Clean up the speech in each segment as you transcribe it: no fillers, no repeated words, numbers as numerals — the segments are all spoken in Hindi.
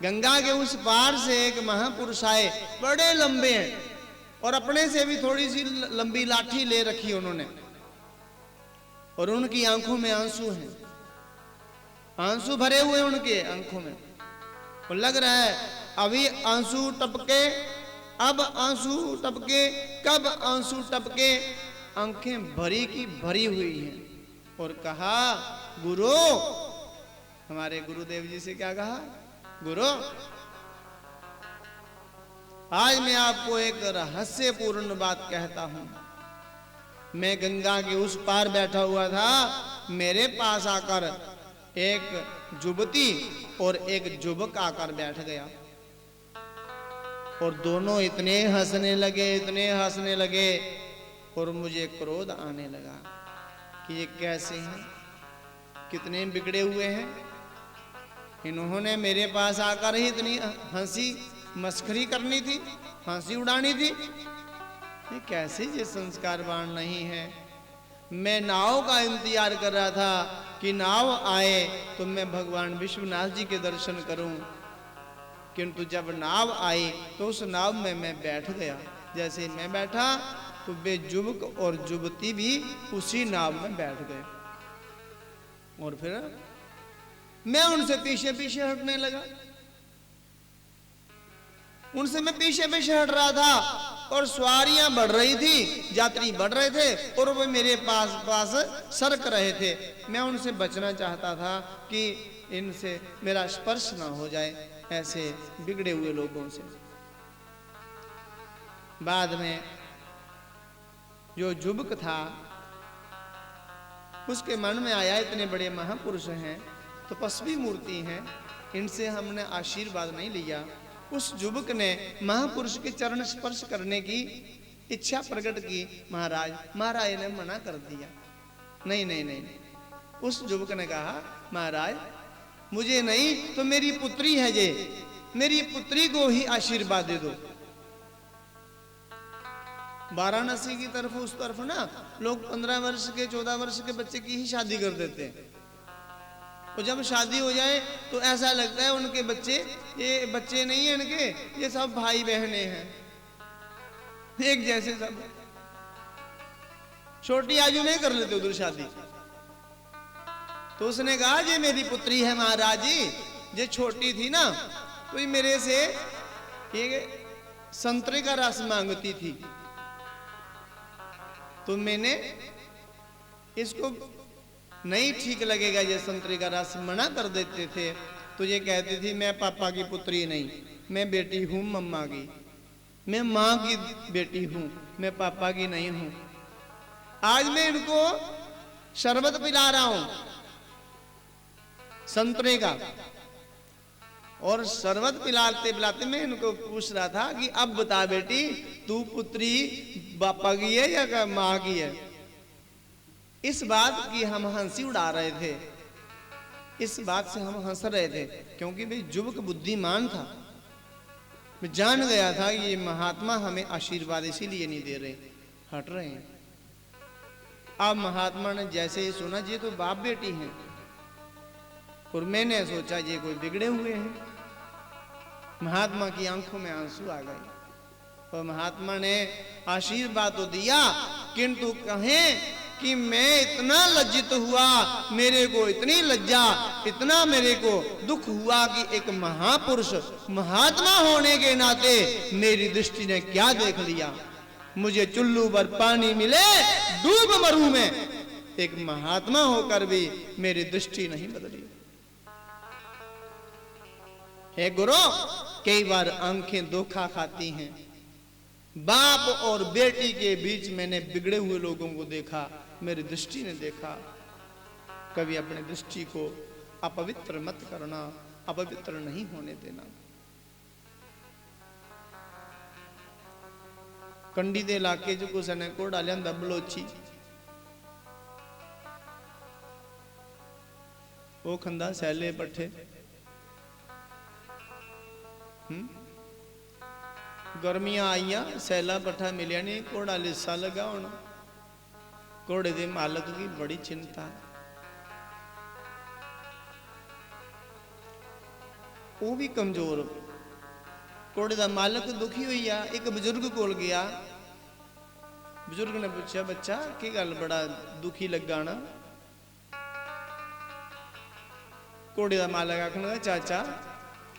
गंगा के उस पार से एक महापुरुष आए, बड़े लंबे हैं और अपने से भी थोड़ी सी लंबी लाठी ले रखी उन्होंने, और उनकी आंखों में आंसू हैं, आंसू भरे हुए उनके आंखों में। और लग रहा है अभी आंसू टपके, अब आंसू टपके, कब आंसू टपके, आंखें भरी की भरी हुई हैं। और कहा, गुरु, हमारे गुरुदेव जी से क्या कहा, गुरु आज मैं आपको एक रहस्यपूर्ण बात कहता हूं। मैं गंगा के उस पार बैठा हुआ था, मेरे पास आकर एक युवती और एक युवक आकर बैठ गया, और दोनों इतने हंसने लगे, इतने हंसने लगे, और मुझे क्रोध आने लगा कि ये कैसे हैं, कितने बिगड़े हुए हैं। इन्होंने मेरे पास आकर ही इतनी हंसी मस्खरी करनी थी, हंसी उड़ानी थी, ये कैसे, ये संस्कारवान नहीं है। मैं नाव का इंतजार कर रहा था कि नाव आए तो मैं भगवान विश्वनाथ जी के दर्शन करूं, किंतु जब नाव आई तो उस नाव में मैं बैठ गया। जैसे मैं बैठा तो वे युवक और युवती भी उसी नाव में बैठ गए, और फिर मैं उनसे पीछे पीछे हटने लगा, उनसे मैं पीछे पीछे हट रहा था, और सवारियां बढ़ रही थी, यात्री बढ़ रहे थे, और वे मेरे पास सरक रहे थे। मैं उनसे बचना चाहता था कि इनसे मेरा स्पर्श ना हो जाए, ऐसे बिगड़े हुए लोगों से। बाद में जो युवक था उसके मन में आया, इतने बड़े महापुरुष हैं, तपस्वी मूर्ति हैं, इनसे हमने आशीर्वाद नहीं लिया। उस युवक ने महापुरुष के चरण स्पर्श करने की इच्छा प्रकट की। महाराज ने मना कर दिया, नहीं नहीं नहीं, नहीं। उस युवक ने कहा, महाराज मुझे नहीं तो मेरी पुत्री है ये, मेरी पुत्री को ही आशीर्वाद दे दो। वाराणसी की तरफ, उस तरफ ना लोग 15 वर्ष के 14 वर्ष के बच्चे की ही शादी कर देते हैं, और जब शादी हो जाए तो ऐसा लगता है उनके बच्चे, ये बच्चे नहीं है इनके, ये सब भाई बहने हैं, एक जैसे सब। छोटी आयु में कर लेते उधर शादी। तो उसने कहा, ये मेरी पुत्री है महाराज जी, ये छोटी थी ना तो ये मेरे से ये संतरे का रस मांगती थी, तो मैंने इसको नहीं ठीक लगेगा ये संतरे का रस, मना कर देते थे। तो ये कहती थी, मैं पापा की पुत्री नहीं, मैं बेटी हूं मम्मा की, मैं माँ की बेटी हूं, मैं पापा की नहीं हूं। आज मैं इनको शरबत पिला रहा हूं संतरे का, और शरबत पिलाते पिलाते मैं इनको पूछ रहा था कि अब बता बेटी, तू पुत्री पापा की है या माँ की है। इस बात की हम हंसी उड़ा रहे थे, इस बात से हम हंस रहे थे, क्योंकि भाई युवक बुद्धिमान था। मैं जान गया था कि ये महात्मा हमें आशीर्वाद इसीलिए नहीं दे रहे, हट रहे हैं। अब महात्मा ने जैसे ही सुना, ये तो बाप बेटी हैं, और मैंने सोचा ये कोई बिगड़े हुए हैं। महात्मा की आंखों में आंसू आ गए, और महात्मा ने आशीर्वाद तो दिया, किंतु कहें कि मैं इतना लज्जित हुआ, मेरे को इतनी लज्जा, इतना मेरे को दुख हुआ कि एक महापुरुष महात्मा होने के नाते मेरी दृष्टि ने क्या देख लिया। मुझे चुल्लू भर पानी मिले डूब मरूं मैं, एक महात्मा होकर भी मेरी दृष्टि नहीं बदली। हे गुरु, कई बार आंखें धोखा खाती हैं। बाप और बेटी के बीच मैंने बिगड़े हुए लोगों को देखा, मेरी दृष्टि ने देखा। कभी अपनी दृष्टि को अपवित्र मत करना, अपवित्र नहीं होने देना। कंडी दे इलाके च कुछ ने घोड़ा लिया बलोची, वो खंदा सैले पट्ठे, गर्मियां आईया, सैला पट्ठा मिलिया नहीं, घोड़ा लिस्सा लगा होना। घोड़े के मालक की बड़ी चिंता। वो भी कमजोर। घोड़े का मालक दुखी हुई आ, एक बजुर्ग कोल गया। बजुर्ग ने पूछा, बच्चा की गल बड़ा दुखी लगा ना? घोड़े का मालक आखन लगा, चाचा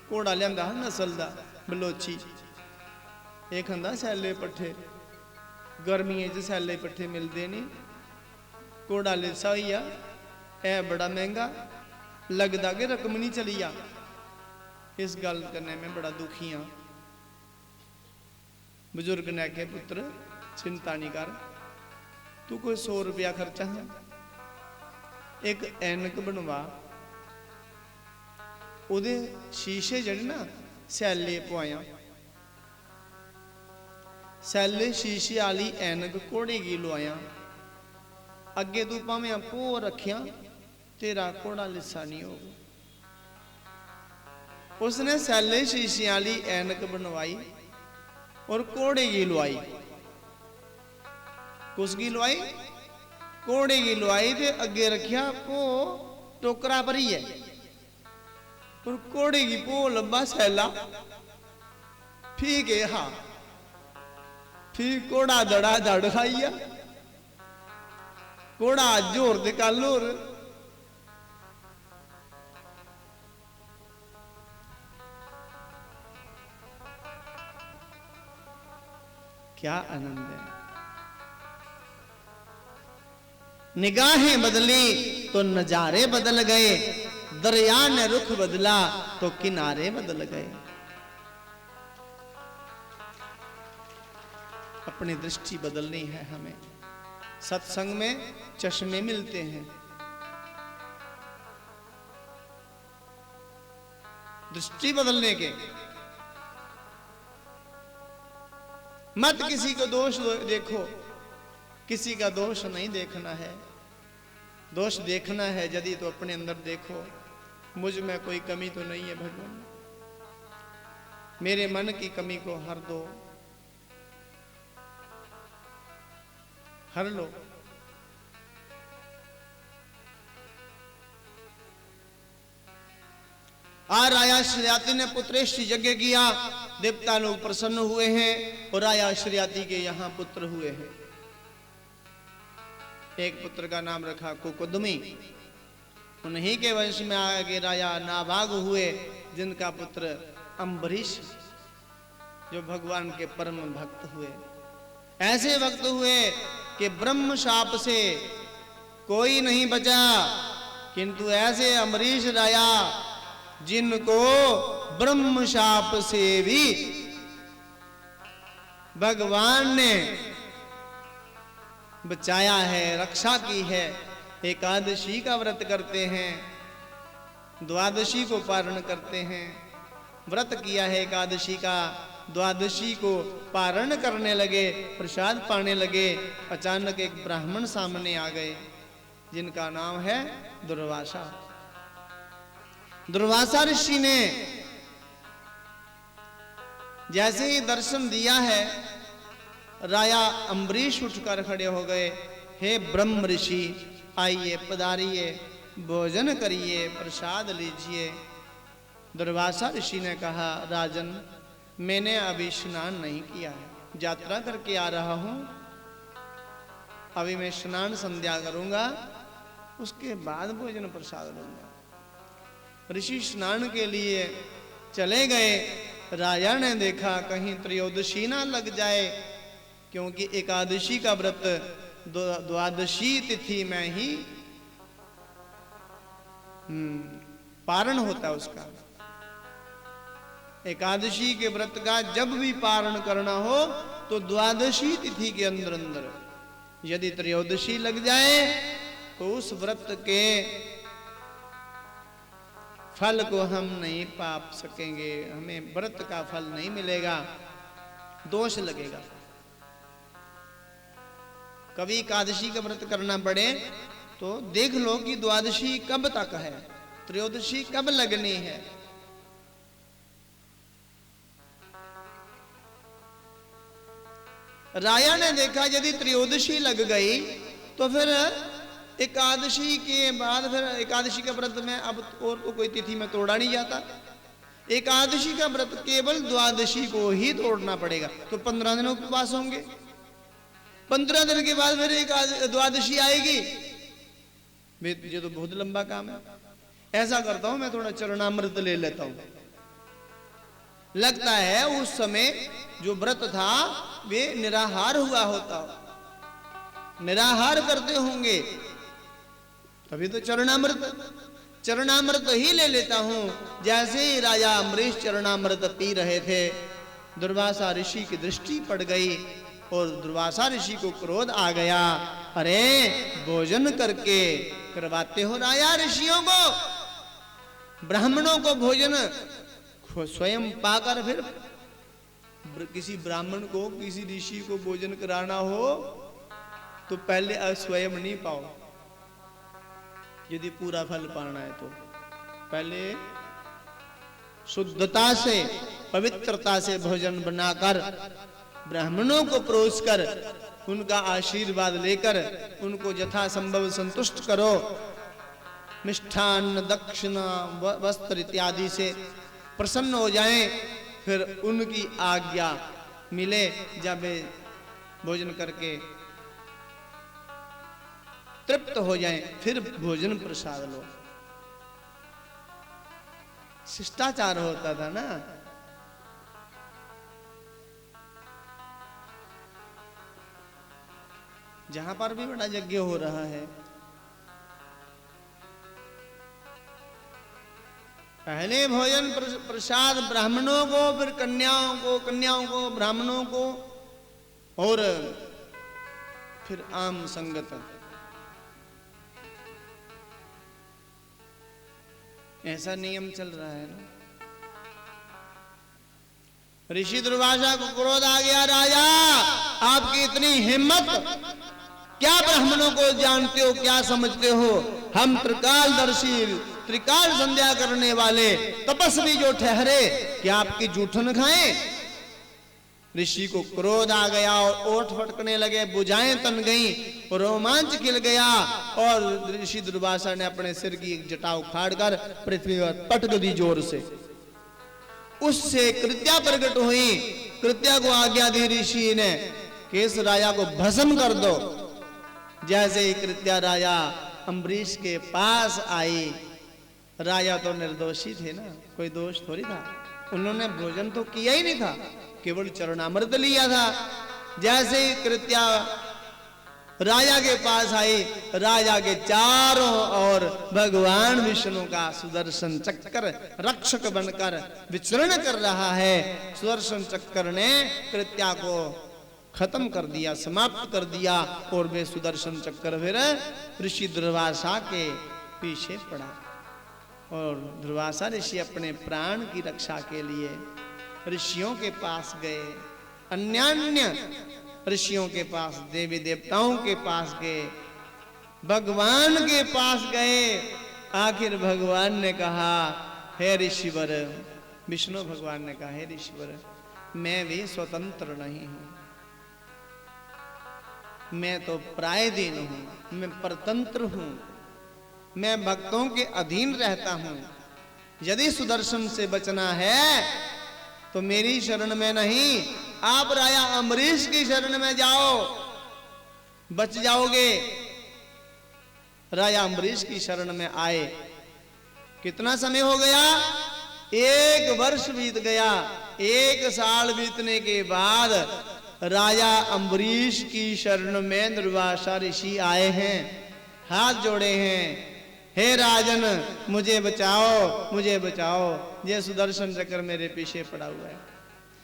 घोड़ा लिया नस्ल का बलोची, एक खांदा सैले पट्ठे, गर्मियों च सैले पट्ठे मिलते नहीं, घोड़ा लिसा हुई आ, है बड़ा महंगा, लगता कि रकम नहीं चली आ, इस गल करने में बड़ा दुखी हाँ। बुजुर्ग ने आख्या, पुत्र चिंता नहीं कर, तू कोई 100 रुपया खर्चा है, एक ऐनक बनवा, उदे शीशे जड़े ना सैले पवाया, सैले शीशे आली ऐनक घोड़े की लवाया, अगे तू भावें भो रखिया तेरा घोड़ा लिसा नहीं होगा। उसने सैले शीशे वाली ऐनक बनवाई और घोड़े की लुआई। किसकी लुआई? घोड़े की लुआई, ते अगे रखिया भो टोकरा भरी है, और घोड़े की भो लंबा सैला, ठीक है हाँ, फिर घोड़ा दड़ा दड़ खाइया, घोड़ा अज होर ते कल होर। क्या आनंद है। निगाहें बदली तो नजारे बदल गए, दरिया ने रुख बदला तो किनारे बदल गए। अपनी दृष्टि बदलनी है हमें। सत्संग में चश्मे मिलते हैं, दृष्टि बदलने के। मत किसी को दोष देखो, किसी का दोष नहीं देखना है। दोष देखना है यदि तो अपने अंदर देखो, मुझ में कोई कमी तो नहीं है भगवान, मेरे मन की कमी को हर दो, हर लो। आ राजा श्रीयाति ने पुत्रेष्टि यज्ञ किया, देवता लोग प्रसन्न हुए हैं और राजा श्रीयाति के यहां पुत्र हुए हैं। एक पुत्र का नाम रखा कुकुदमी, उन्हीं के वंश में आगे राजा नाभाग हुए, जिनका पुत्र अम्बरीश, जो भगवान के परम भक्त हुए। ऐसे भक्त हुए कि ब्रह्म शाप से कोई नहीं बचा, किंतु ऐसे अम्बरीश राजा जिनको ब्रह्म शाप से भी भगवान ने बचाया है, रक्षा की है। एकादशी का व्रत करते हैं, द्वादशी को पारण करते हैं। व्रत किया है एकादशी का, द्वादशी को पारण करने लगे, प्रसाद पाने लगे। अचानक एक ब्राह्मण सामने आ गए, जिनका नाम है दुर्वासा। दुर्वासा ऋषि ने जैसे ही दर्शन दिया है, राजा अम्बरीश उठकर खड़े हो गए। हे ब्रह्म ऋषि, आइए पधारिए, भोजन करिए, प्रसाद लीजिए। दुर्वासा ऋषि ने कहा, राजन मैंने अभी स्नान नहीं किया है, यात्रा करके आ रहा हूं, अभी मैं स्नान संध्या करूंगा, उसके बाद भोजन प्रसाद लूंगा। ऋषि स्नान के लिए चले गए। राजा ने देखा कहीं त्रयोदशी ना लग जाए, क्योंकि एकादशी का व्रत द्वादशी तिथि में ही पारण होता है उसका। एकादशी के व्रत का जब भी पारण करना हो तो द्वादशी तिथि के अंदर अंदर, यदि त्रयोदशी लग जाए तो उस व्रत के फल को हम नहीं पा सकेंगे, हमें व्रत का फल नहीं मिलेगा, दोष लगेगा। कभी एकादशी का व्रत करना पड़े तो देख लो कि द्वादशी कब तक है, त्रयोदशी कब लगनी है। राजा ने देखा यदि त्रयोदशी लग गई तो फिर एकादशी के बाद, फिर एकादशी के व्रत में अब और तो कोई तिथि में तोड़ा नहीं जाता, एकादशी का व्रत केवल द्वादशी को ही तोड़ना पड़ेगा, तो 15 दिन उपवास होंगे। 15 दिन के बाद फिर एक द्वादशी आएगी, ये तो बहुत लंबा काम है। ऐसा करता हूं मैं, थोड़ा चरणामृत ले लेता हूं। लगता है उस समय जो व्रत था वे निराहार हुआ होता, निराहार करते होंगे, तभी तो चरणामृत ही ले लेता हूं। जैसे ही राजा अम्बरीश चरणामृत पी रहे थे, दुर्वासा ऋषि की दृष्टि पड़ गई और दुर्वासा ऋषि को क्रोध आ गया। अरे भोजन करके करवाते हो राजा ऋषियों को, ब्राह्मणों को भोजन स्वयं पाकर फिर किसी ब्राह्मण को, किसी ऋषि को भोजन कराना हो तो पहले स्वयं नहीं पाओ। यदि पूरा फल पाना है तो पहले शुद्धता से, पवित्रता से भोजन बनाकर ब्राह्मणों को परोसकर उनका आशीर्वाद लेकर उनको यथासंभव संतुष्ट करो। मिष्ठान्न, दक्षिणा, वस्त्र इत्यादि से प्रसन्न हो जाएं, फिर उनकी आज्ञा मिले, जब वे भोजन करके तृप्त हो जाएं, फिर भोजन प्रसाद लो। शिष्टाचार होता था ना। जहां पर भी बड़ा यज्ञ हो रहा है, पहले भोजन प्रसाद ब्राह्मणों को, फिर कन्याओं को ब्राह्मणों को, और फिर आम संगत। ऐसा नियम चल रहा है ना। ऋषि दुर्वासा को क्रोध आ गया, राजा आपकी इतनी हिम्मत, क्या ब्राह्मणों को जानते हो, क्या समझते हो? हम त्रिकालदर्शी, त्रिकाल संध्या करने वाले तपस्वी जो ठहरे, क्या आपकी जूठन खाएं? ऋषि को क्रोध आ गया और ओठ फटकने लगे, भुजाएं तन गई, रोमांच खिल गया और ऋषि दुर्वासा ने अपने सिर की एक जटा उखाड़कर पृथ्वी पर पटक दी जोर से। उससे कृत्या प्रकट हुई। कृत्या को आज्ञा दी ऋषि ने कि इस राजा को भस्म कर दो। जैसे ही कृत्या राजा अम्बरीश के पास आई, राजा तो निर्दोषी थे ना, कोई दोष थोड़ी था, उन्होंने भोजन तो किया ही नहीं था, केवल चरणामृत लिया था। जैसे ही कृत्या राजा के पास आई, राजा के चारों ओर भगवान विष्णु का सुदर्शन चक्र रक्षक बनकर विचरण कर रहा है। सुदर्शन चक्र ने कृत्या को खत्म कर दिया, समाप्त कर दिया, और वे सुदर्शन चक्र फिर ऋषि दुर्वासा के पीछे पड़ा। और दुर्वासा ऋषि अपने प्राण की रक्षा के लिए ऋषियों के पास गए, अन्यान्य ऋषियों के पास, देवी देवताओं के पास गए, भगवान के पास गए। आखिर भगवान ने कहा, हे ऋषिवर, विष्णु भगवान ने कहा, हे ऋषिवर, मैं भी स्वतंत्र नहीं हूं, मैं तो प्रायदीन हूं, मैं परतंत्र हूं, मैं भक्तों के अधीन रहता हूं। यदि सुदर्शन से बचना है तो मेरी शरण में नहीं, आप राजा अम्बरीश की शरण में जाओ, बच जाओगे। राजा अम्बरीश की शरण में आए। कितना समय हो गया? 1 वर्ष बीत गया। 1 साल बीतने के बाद राजा अम्बरीश की शरण में दुर्वासा ऋषि आए हैं, हाथ जोड़े हैं, हे राजन मुझे बचाओ, मुझे बचाओ, ये सुदर्शन चक्र मेरे पीछे पड़ा हुआ है।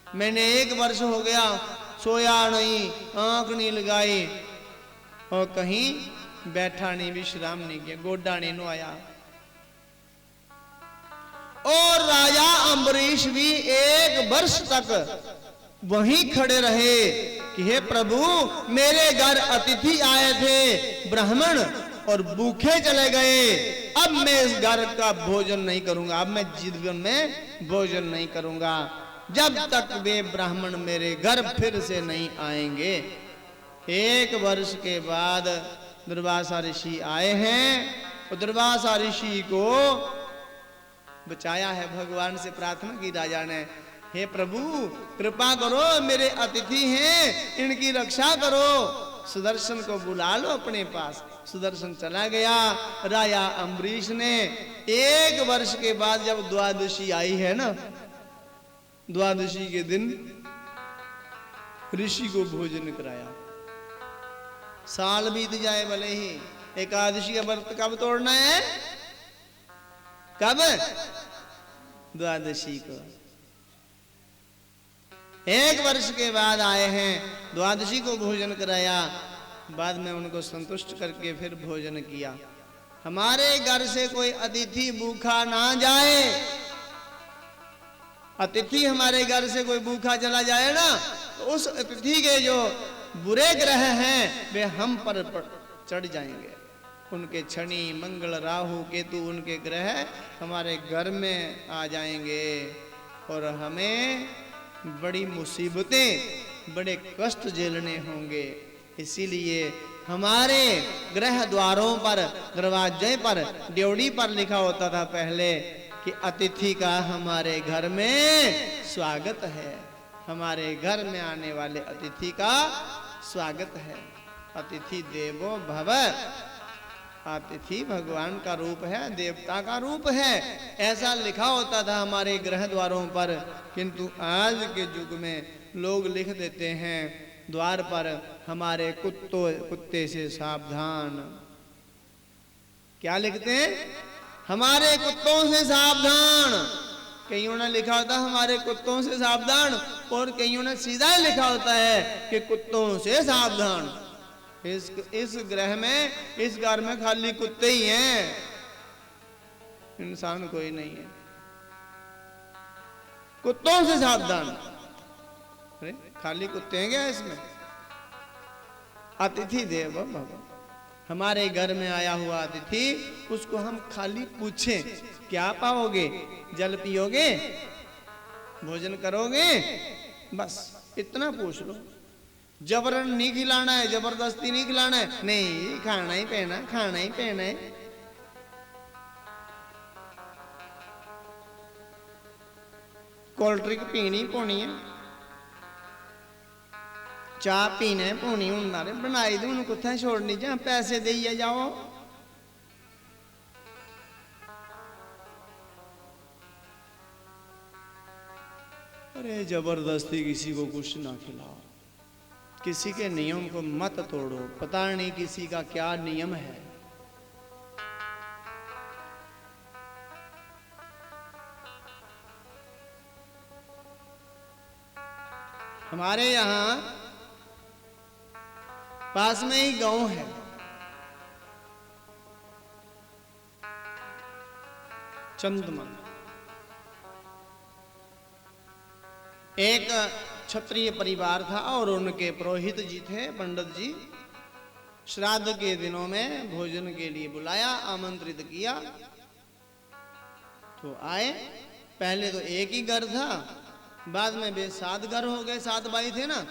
मैंने 1 वर्ष हो गया, सोया नहीं, आंख नहीं लगाई, और कहीं बैठा नहीं, विश्राम नहीं किया, गोडा नहीं नुआया। और राजा अम्बरीश भी 1 वर्ष तक वहीं खड़े रहे कि हे प्रभु, मेरे घर अतिथि आए थे ब्राह्मण और भूखे चले गए, अब मैं इस घर का भोजन नहीं करूंगा, अब मैं जीवन में भोजन नहीं करूंगा जब तक वे ब्राह्मण मेरे घर फिर से नहीं आएंगे। 1 वर्ष के बाद दुर्वासा ऋषि आए हैं, और दुर्वासा ऋषि को बचाया है। भगवान से प्रार्थना की राजा ने, हे प्रभु कृपा करो, मेरे अतिथि हैं, इनकी रक्षा करो, सुदर्शन को बुला लो अपने पास। सुदर्शन चला गया। राजा अम्बरीश ने 1 वर्ष के बाद जब द्वादशी आई है ना, द्वादशी के दिन ऋषि को भोजन कराया। साल बीत जाए भले ही, एकादशी का व्रत कब तोड़ना है? कब? द्वादशी को। 1 वर्ष के बाद आए हैं, द्वादशी को भोजन कराया। बाद में उनको संतुष्ट करके फिर भोजन किया। हमारे घर से कोई अतिथि भूखा ना जाए। अतिथि हमारे घर से कोई भूखा चला जाए ना, तो उस अतिथि के जो बुरे ग्रह हैं वे हम पर चढ़ जाएंगे। उनके शनि मंगल राहु केतु, उनके ग्रह हमारे घर में आ जाएंगे और हमें बड़ी मुसीबतें, बड़े कष्ट झेलने होंगे। इसीलिए हमारे गृह द्वारों पर, दरवाजे पर, ड्योढ़ी पर लिखा होता था पहले कि अतिथि का हमारे घर में स्वागत है। हमारे घर में आने वाले अतिथि का स्वागत है। अतिथि देवो भव। अतिथि भगवान का रूप है, देवता का रूप है, ऐसा लिखा होता था हमारे गृह द्वारों पर। किंतु आज के युग में लोग लिख देते हैं द्वार पर, हमारे कुत्ते से सावधान। क्या लिखते हैं? हमारे कुत्तों से सावधान। कईयों ने लिखा होता हमारे कुत्तों से सावधान, और कईयों ने सीधा लिखा होता है कि कुत्तों से सावधान। इस ग्रह में, इस घर में खाली कुत्ते ही हैं, इंसान कोई नहीं है। कुत्तों से सावधान। अरे खाली कुत्ते हैं क्या इसमें? अतिथि देवो भव। हमारे घर में आया हुआ अतिथि, उसको हम खाली पूछें क्या पाओगे? जल पियोगे? भोजन करोगे? बस इतना पूछ लो। जबरन नहीं खिलाना है, जबरदस्ती नहीं खिलाना है, नहीं खाना ही पीना, खाना ही पीना है। कोल्ड ड्रिंक पीनी पौनी है, चाह पीने पौनी, उन्होंने बनाई दी, उन्हें कुत्थे छोड़नी, जहां पैसे दे जाओ। अरे जबरदस्ती किसी को कुछ ना खिलाओ, किसी के नियम को मत तोड़ो। पता नहीं किसी का क्या नियम है। हमारे यहां पास में ही गांव है, चंदमन। एक क्षत्रिय परिवार था और उनके पुरोहित जी थे, पंडित जी। श्राद्ध के दिनों में भोजन के लिए बुलाया, आमंत्रित किया तो आए। पहले तो एक ही घर था, बाद में वे 7 घर हो गए। 7 भाई थे ना,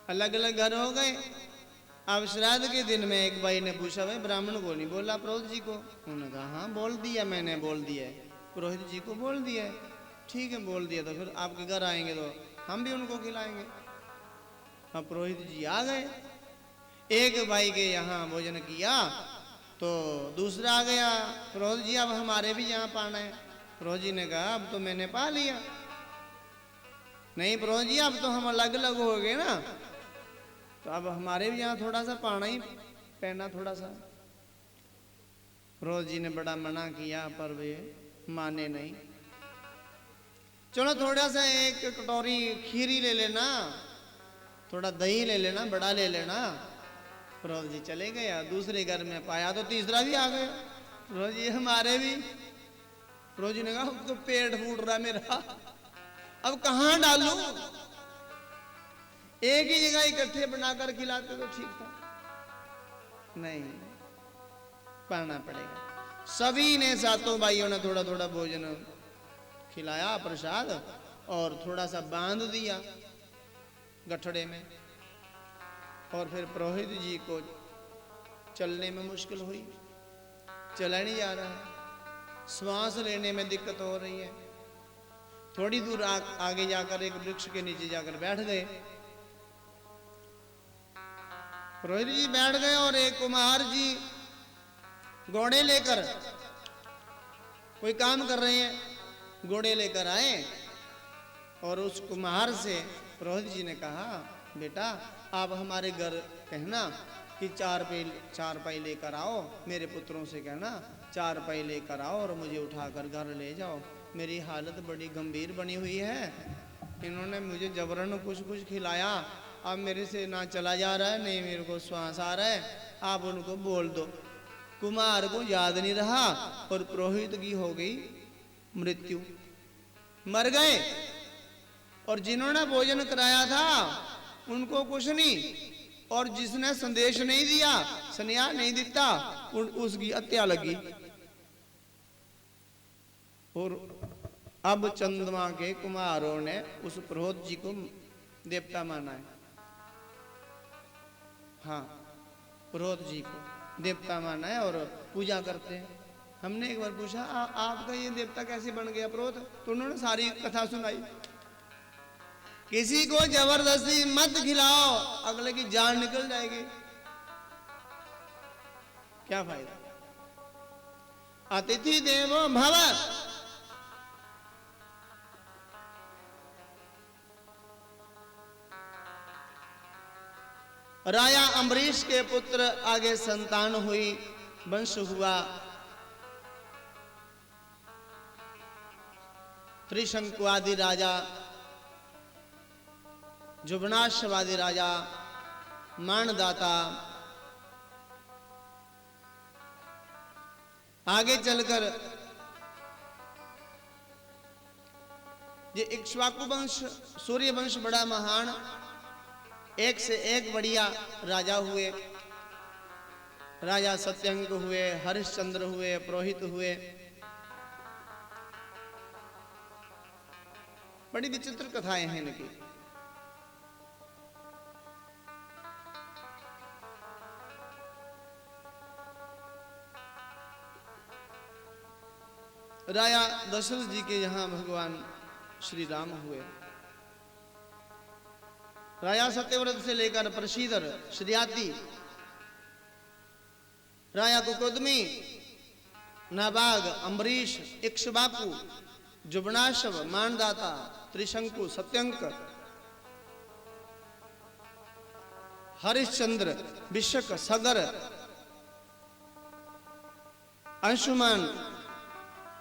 अलग अलग घर हो गए। अब श्राद्ध के दिन में एक भाई ने पूछा, भाई ब्राह्मण को नहीं बोला पुरोहित जी को? उन्होंने कहा हाँ बोल दिया, मैंने बोल दिया है, पुरोहित जी को बोल दिया है। ठीक है बोल दिया, तो फिर आपके घर आएंगे तो हम भी उनको खिलाएंगे। अब पुरोहित जी आ गए, एक भाई के यहाँ भोजन किया तो दूसरा आ गया, पुरोहित जी अब हमारे भी यहाँ पाना है। पुरोहित जी ने कहा अब तो मैंने पा लिया। नहीं पुरोहित जी अब तो हम अलग अलग हो गए ना, तो अब हमारे भी यहाँ थोड़ा सा पाना ही पहना थोड़ा सा। पुरोहित जी ने बड़ा मना किया पर वे माने नहीं। चलो थोड़ा सा एक कटोरी खीरी ले लेना, थोड़ा दही ले लेना, बड़ा ले लेना। पुरोहित जी चले गए। दूसरे घर में पाया तो तीसरा भी आ गया। पुरोहित जी हमारे भी। पुरोहित जी ने कहा अब तो पेट फूट रहा मेरा, अब कहाँ डालूं? एक ही जगह इकट्ठे बनाकर खिलाते तो ठीक था, नहीं पाना पड़ेगा। सभी ने, 7 भाइयों ने थोड़ा थोड़ा भोजन खिलाया, प्रसाद, और थोड़ा सा बांध दिया गठड़े में। और फिर पुरोहित जी को चलने में मुश्किल हुई, चला नहीं जा रहा है। श्वास लेने में दिक्कत हो रही है। थोड़ी दूर आगे जाकर एक वृक्ष के नीचे जाकर बैठ गए। पुरोहित जी बैठ गए और एक कुम्हार जी घोड़े लेकर कोई काम कर रहे हैं, घोड़े लेकर आए और उस कुम्हार से पुरोहित जी ने कहा, बेटा आप हमारे घर कहना कि चार पाई लेकर आओ, मेरे पुत्रों से कहना चार पाई लेकर आओ और मुझे उठाकर घर ले जाओ। मेरी हालत बड़ी गंभीर बनी हुई है, इन्होंने मुझे जबरन कुछ कुछ खिलाया, अब मेरे से ना चला जा रहा है, नहीं मेरे को श्वास आ रहा है, आप उनको बोल दो। कुमार को याद नहीं रहा और पुरोहित की हो गई मृत्यु, मर गए। और जिन्होंने भोजन कराया था उनको कुछ नहीं, और जिसने संदेश नहीं दिया, संन्यास नहीं दिता, उसकी हत्या लगी। और अब चंद्रमा के कुमारों ने उस पुरोहित जी को देवता माना है। हाँ, पुरोहित जी को देवता माना है और पूजा करते हैं। हमने एक बार पूछा, आपका ये देवता कैसे बन गया पुरोहित? तो उन्होंने सारी कथा सुनाई। किसी को जबरदस्ती मत खिलाओ, अगले की जान निकल जाएगी, क्या फायदा। अतिथि देवो भव, राजा अम्बरीश के पुत्र आगे संतान हुई, वंश हुआ। त्रिशंकुवादी राजा, जुबनाशवादी राजा, मानदाता, आगे चलकर ये इक्ष्वाकु वंश, सूर्य वंश बड़ा महान, एक से एक बढ़िया राजा हुए। राजा सत्यंग हुए, हरिश्चंद्र हुए, पुरोहित हुए। बड़ी विचित्र कथाएं हैं इनकी। राजा दशरथ जी के यहाँ भगवान श्री राम हुए। राजा सत्यव्रत से लेकर प्रसीदर, श्रियाति, राजा कुकुदमी, नाबाग, अम्बरीश, इक्ष्वाकु, जुबनाशव, मानदाता, त्रिशंकु, सत्यंक, हरिश्चंद्र, विशक, सगर, अंशुमान,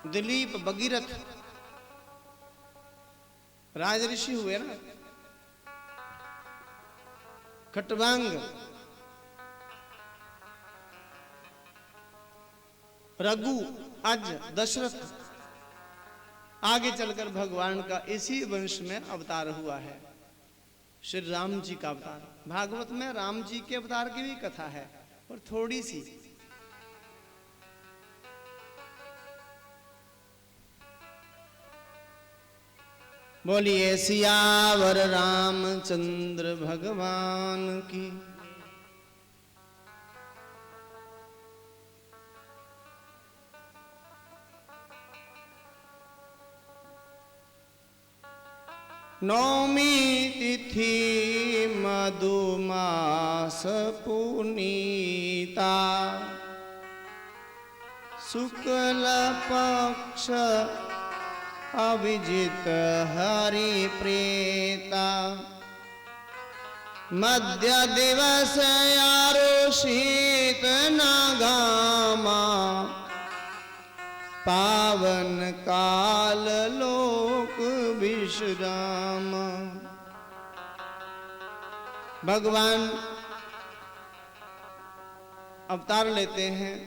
दिलीप, भगीरथ राजऋषि हुए ना। खटवांग, रघु, अज, दशरथ, आगे चलकर भगवान का इसी वंश में अवतार हुआ है, श्री राम जी का अवतार। भागवत में राम जी के अवतार की भी कथा है और थोड़ी सी। बोलिए सियावर रामचंद्र भगवान की। नौमी तिथि मधुमास पुनीता, शुक्ल पक्ष अभिजित हरि प्रेता, मध्य दिवस आरुषित नागामा, पावन काल लोक विश्राम। भगवान अवतार लेते हैं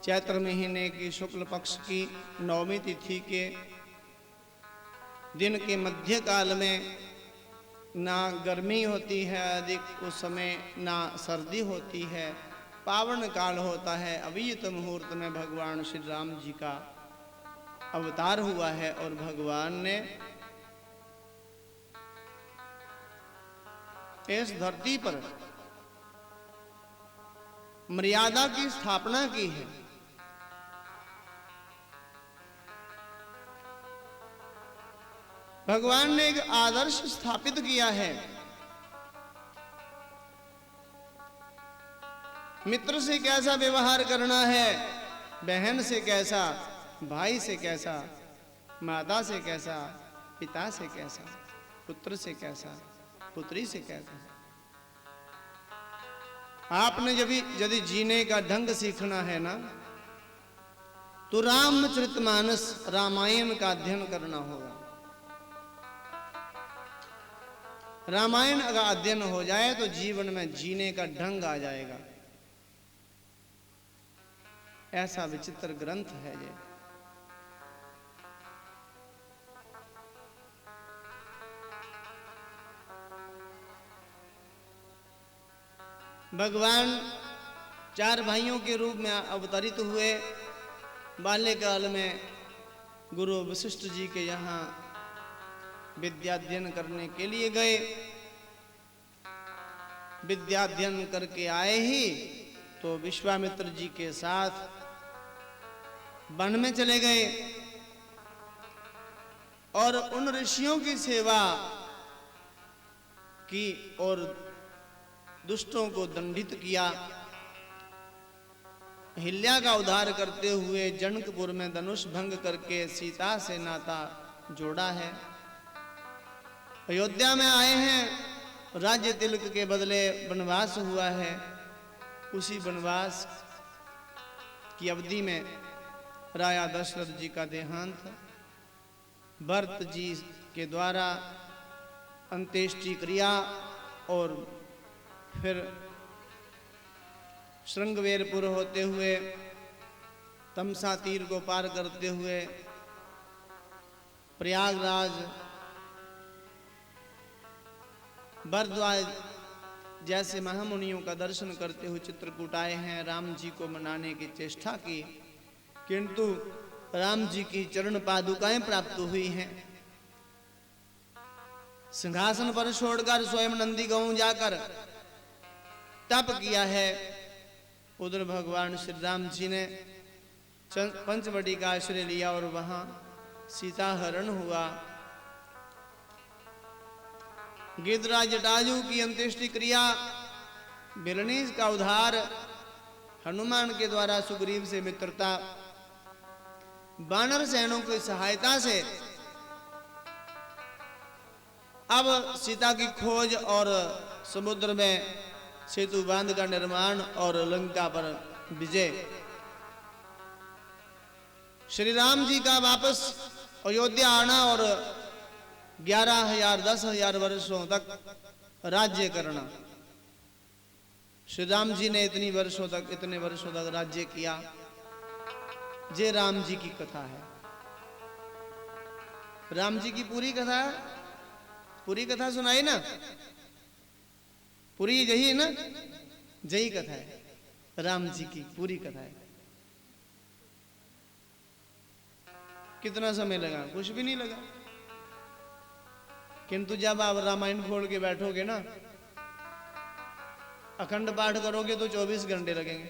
चैत्र महीने की शुक्ल पक्ष की नौमी तिथि के दिन के मध्य काल में। ना गर्मी होती है अधिक उस समय, ना सर्दी होती है, पावन काल होता है। अभिजित मुहूर्त में भगवान श्री राम जी का अवतार हुआ है और भगवान ने इस धरती पर मर्यादा की स्थापना की है। भगवान ने एक आदर्श स्थापित किया है। मित्र से कैसा व्यवहार करना है, बहन से कैसा, भाई से कैसा, माता से कैसा, पिता से कैसा, पुत्र से कैसा, पुत्री से कैसा। आपने यदि जीने का ढंग सीखना है ना, तो रामचरितमानस रामायण का अध्ययन करना होगा। रामायण अगर अध्ययन हो जाए तो जीवन में जीने का ढंग आ जाएगा। ऐसा विचित्र ग्रंथ है ये। भगवान 4 भाइयों के रूप में अवतरित हुए। बाल्यकाल में गुरु वशिष्ठ जी के यहाँ विद्याध्ययन करने के लिए गए। विद्याध्ययन करके आए ही तो विश्वामित्र जी के साथ वन में चले गए और उन ऋषियों की सेवा की और दुष्टों को दंडित किया। अहिल्या का उद्धार करते हुए जनकपुर में धनुष भंग करके सीता से नाता जोड़ा है। अयोध्या में आए हैं, राज्य तिलक के बदले वनवास हुआ है। उसी वनवास की अवधि में राजा दशरथ जी का देहांत, भरत जी के द्वारा अंत्येष्टि क्रिया और फिर श्रृंगवेरपुर होते हुए तमसा तीर को पार करते हुए प्रयागराज भरद्वाज जैसे महामुनियों का दर्शन करते हुए चित्रकूट आए हैं। राम जी को मनाने की चेष्टा की, किंतु राम जी की चरण पादुकाएं प्राप्त हुई हैं। सिंहासन पर छोड़कर स्वयं नंदी गांव जाकर तप किया है। उधर भगवान श्री राम जी ने पंचवटी का आश्रय लिया और वहां सीता हरण हुआ। गिरिराज जटाजू की अंत्येष्टि क्रिया, बिरनीज का उद्धार, हनुमान के द्वारा सुग्रीव से मित्रता, वानर सेनों की सहायता से अब सीता की खोज और समुद्र में सेतु बांध का निर्माण और लंका पर विजय। श्री राम जी का वापस अयोध्या आना और 11,000 10,000 वर्षों तक राज्य करना। श्री राम जी ने इतने वर्षों तक राज्य किया। ये राम जी की कथा है। राम जी की पूरी कथा सुनाई ना, पूरी यही है ना, यही कथा है राम जी की, पूरी कथा है। कितना समय लगा? कुछ भी नहीं लगा। किंतु जब आप रामायण खोल के बैठोगे ना, अखंड पाठ करोगे तो 24 घंटे लगेंगे।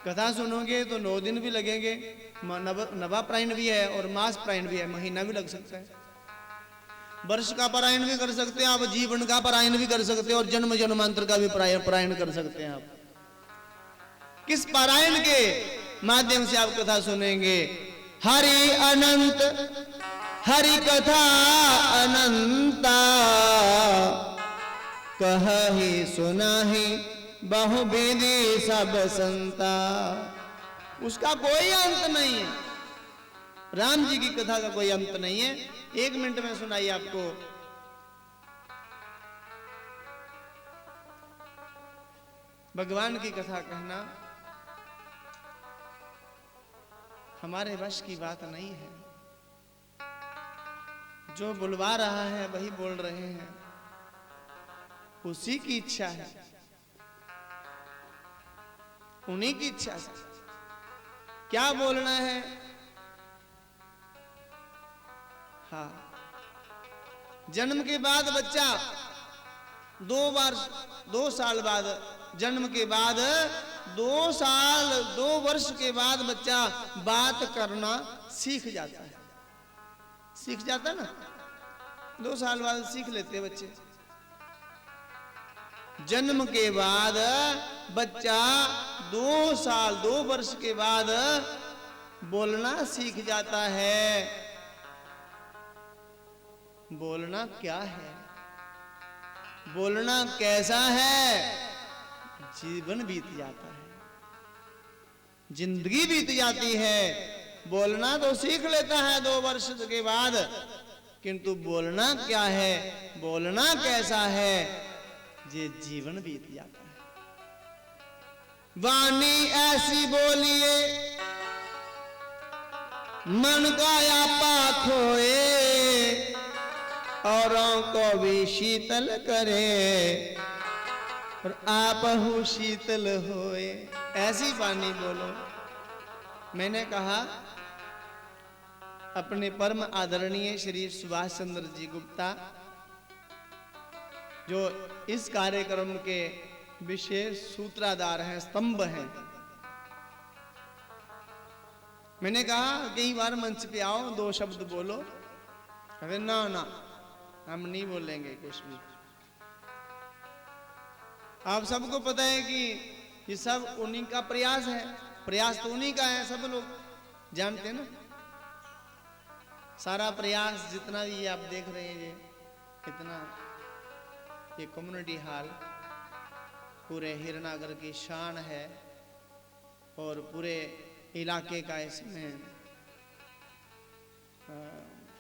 कथा सुनोगे तो 9 दिन भी लगेंगे। नवा प्रायण भी है और मास प्रायण भी है, महीना भी लग सकता है। वर्ष का पारायण भी कर सकते हैं आप, जीवन का पारायण भी कर सकते हैं और जन्म जन्मांतर का भी पारायण कर सकते हैं आप। किस पारायण के माध्यम से आप कथा सुनेंगे? हरि अनंत हरि कथा अनंता, कहि सुनाहि बहुविधि सब संता। उसका कोई अंत नहीं है। राम जी की कथा का कोई अंत नहीं है। 1 मिनट में सुनाइए आपको। भगवान की कथा कहना हमारे वश की बात नहीं है। जो बुलवा रहा है वही बोल रहे हैं, उसी की इच्छा है, उन्हीं की इच्छा से क्या बोलना है। हाँ, जन्म के बाद बच्चा 2 साल बाद, जन्म के बाद 2 वर्ष के बाद बच्चा बात करना सीख जाता है। सीख जाता ना, 2 साल बाद सीख लेते हैं बच्चे। जन्म के बाद बच्चा 2 साल 2 वर्ष के बाद बोलना सीख जाता है। बोलना क्या है, बोलना कैसा है, जीवन बीत जाता है, जिंदगी बीत जाती है। बोलना तो सीख लेता है 2 वर्ष के बाद, किंतु बोलना क्या है, बोलना कैसा है, ये जीवन बीत जाता है। वाणी ऐसी बोलिए मन का आपा खोए, औरों को भी शीतल करे और आपहु शीतल होए। ऐसी वाणी बोलो। मैंने कहा अपने परम आदरणीय श्री सुभाष चंद्र जी गुप्ता, जो इस कार्यक्रम के विशेष सूत्रधार हैं, स्तंभ हैं, मैंने कहा कई बार मंच पे आओ 2 शब्द बोलो। अरे ना ना, हम नहीं बोलेंगे कुछ भी। आप सबको पता है कि ये सब उन्हीं का प्रयास है, प्रयास तो उन्हीं का है, सब लोग जानते हैं ना। सारा प्रयास जितना भी आप देख रहे हैं, ये कितना, ये कम्युनिटी हॉल पूरे हीरनगर की शान है और पूरे इलाके का इसमें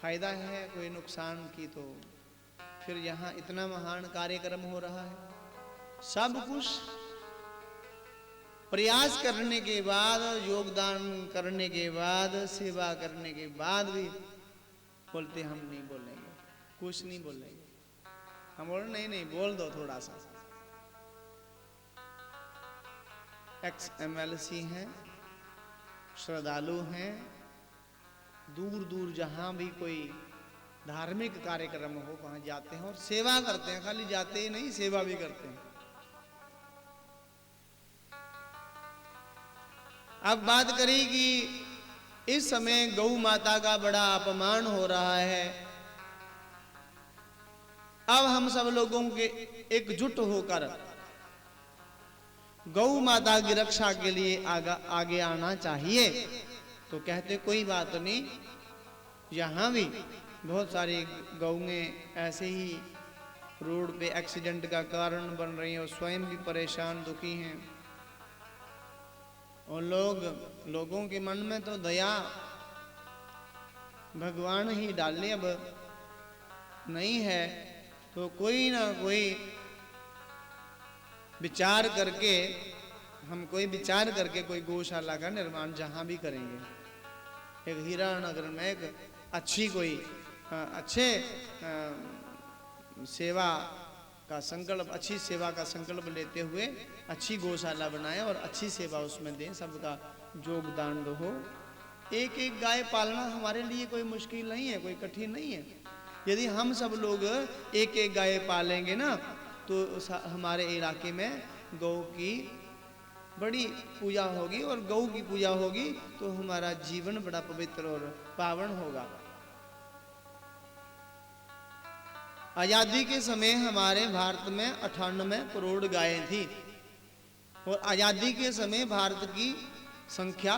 फायदा है। कोई नुकसान की तो फिर यहाँ इतना महान कार्यक्रम हो रहा है। सब कुछ प्रयास करने के बाद, योगदान करने के बाद, सेवा करने के बाद भी बोलते हम नहीं बोलेंगे, कुछ नहीं बोलेंगे। हम बोले नहीं नहीं बोल दो थोड़ा सा। XMLC हैं, श्रद्धालु हैं, दूर दूर जहां भी कोई धार्मिक कार्यक्रम हो वहां जाते हैं और सेवा करते हैं। खाली जाते ही नहीं, सेवा भी करते हैं। अब बात करी कि इस समय गौ माता का बड़ा अपमान हो रहा है। अब हम सब लोगों के एकजुट होकर गौ माता की रक्षा के लिए आगे आना चाहिए। तो कहते कोई बात नहीं, यहाँ भी बहुत सारी गौएं ऐसे ही रोड पे एक्सीडेंट का कारण बन रही हैं और स्वयं भी परेशान दुखी हैं। और लोगों के मन में तो दया भगवान ही डालने अब नहीं है, तो कोई ना कोई विचार करके, हम कोई विचार करके कोई गौशाला का निर्माण जहां भी करेंगे। एक हीरानगर में एक अच्छी कोई अच्छे सेवा का संकल्प, अच्छी सेवा का संकल्प लेते हुए अच्छी गौशाला बनाएं और अच्छी सेवा उसमें दें, सबका योगदान हो। एक एक गाय पालना हमारे लिए कोई मुश्किल नहीं है, कोई कठिन नहीं है। यदि हम सब लोग एक एक गाय पालेंगे ना, तो हमारे इलाके में गौ की बड़ी पूजा होगी और गौ की पूजा होगी तो हमारा जीवन बड़ा पवित्र और पावन होगा। आजादी के समय हमारे भारत में 98 करोड़ गायें थी और आजादी के समय भारत की संख्या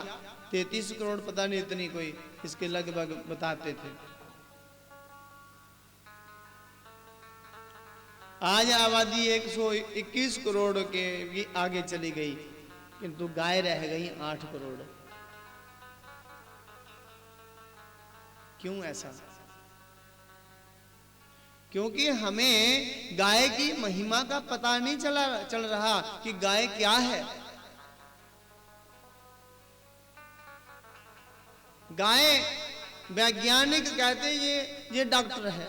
33 करोड़, पता नहीं इतनी कोई इसके लगभग बताते थे। आज आबादी 121 करोड़ के भी आगे चली गई, किंतु गाय रह गई 8 करोड़। क्यों ऐसा? क्योंकि हमें गाय की महिमा का पता नहीं चल रहा कि गाय क्या है। गाय वैज्ञानिक कहते ये डॉक्टर है,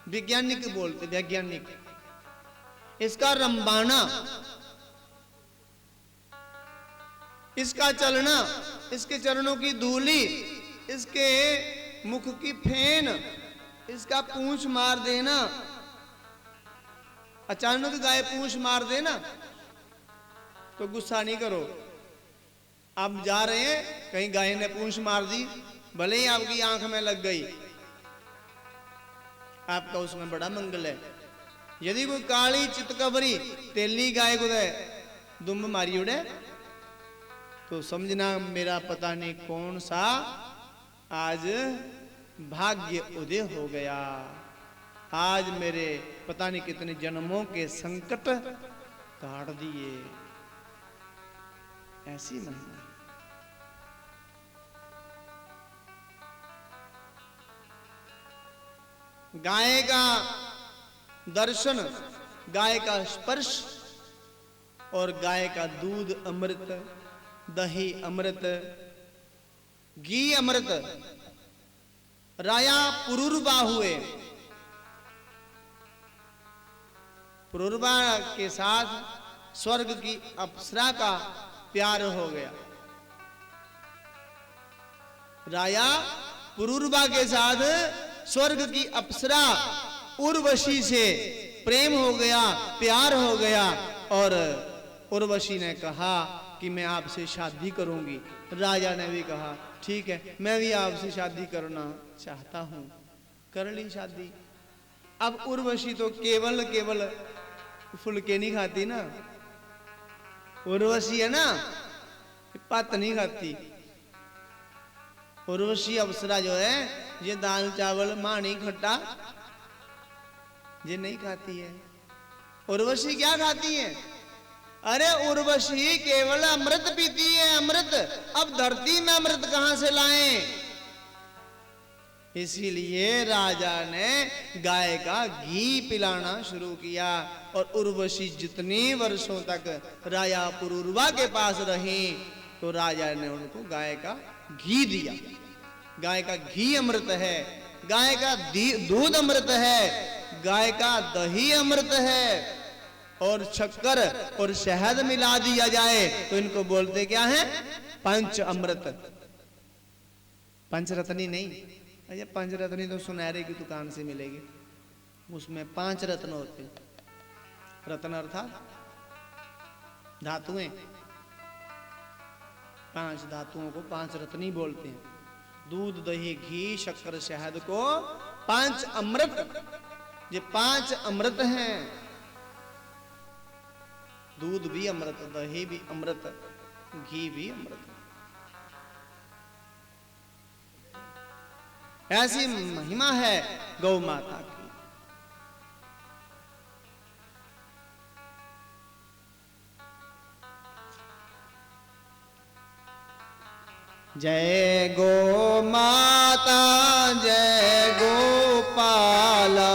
वैज्ञानिक बोलते, वैज्ञानिक। इसका रंबाना, इसका चलना, इसके चरणों की धूली, इसके मुख की फेन, इसका पूंछ मार देना, अचानक गाय पूंछ मार देना तो गुस्सा नहीं करो। आप जा रहे हैं, कहीं गाय ने पूंछ मार दी, भले ही आपकी आंख में लग गई, आपका उसमें बड़ा मंगल है। यदि कोई काली चितकबरी तेली गाय को दे दुम मारी उड़े तो समझना मेरा पता नहीं कौन सा आज भाग्य उदय हो गया, आज मेरे पता नहीं कितने जन्मों के संकट काट दिए। ऐसी महिमा गाय का दर्शन, गाय का स्पर्श और गाय का दूध अमृत, दही अमृत, घी अमृत। राया पुरुरबा हुए, पुरुरबा के साथ स्वर्ग की अप्सरा का प्यार हो गया। राया पुरुरबा के साथ स्वर्ग की अप्सरा उर्वशी से प्रेम हो गया, प्यार हो गया और उर्वशी ने कहा कि मैं आपसे शादी करूंगी। राजा ने भी कहा ठीक है, मैं भी आपसे शादी करना चाहता हूं। कर ली शादी। अब उर्वशी तो केवल फुलके नहीं खाती ना, उर्वशी है ना, पत नहीं खाती। उर्वशी अप्सरा जो है ये दाल चावल मानी खट्टा ये नहीं खाती है। उर्वशी क्या खाती है? अरे उर्वशी केवल अमृत पीती है, अमृत। अब धरती में अमृत कहां से लाएं? इसीलिए राजा ने गाय का घी पिलाना शुरू किया और उर्वशी जितनी वर्षों तक राजा पुरुरबा के पास रही तो राजा ने उनको गाय का घी दिया। गाय का घी अमृत है, गाय का दूध अमृत है, गाय का दही अमृत है और शक्कर और शहद मिला दिया जाए तो इनको बोलते क्या है? पंच अमृत। पंचरत्नी नहीं, अरे पंचरत्नी तो सुनहरे की दुकान से मिलेगी, उसमें 5 रत्न होते। रत्न अर्थात धातुएं, 5 धातुओं को 5 रत्नी बोलते हैं। दूध दही घी शक्कर शहद को 5 अमृत, ये 5 अमृत हैं। दूध भी अमृत, दही भी अमृत, घी भी अमृत। ऐसी महिमा है गौ माता की। जय गो माता जय गोपाला,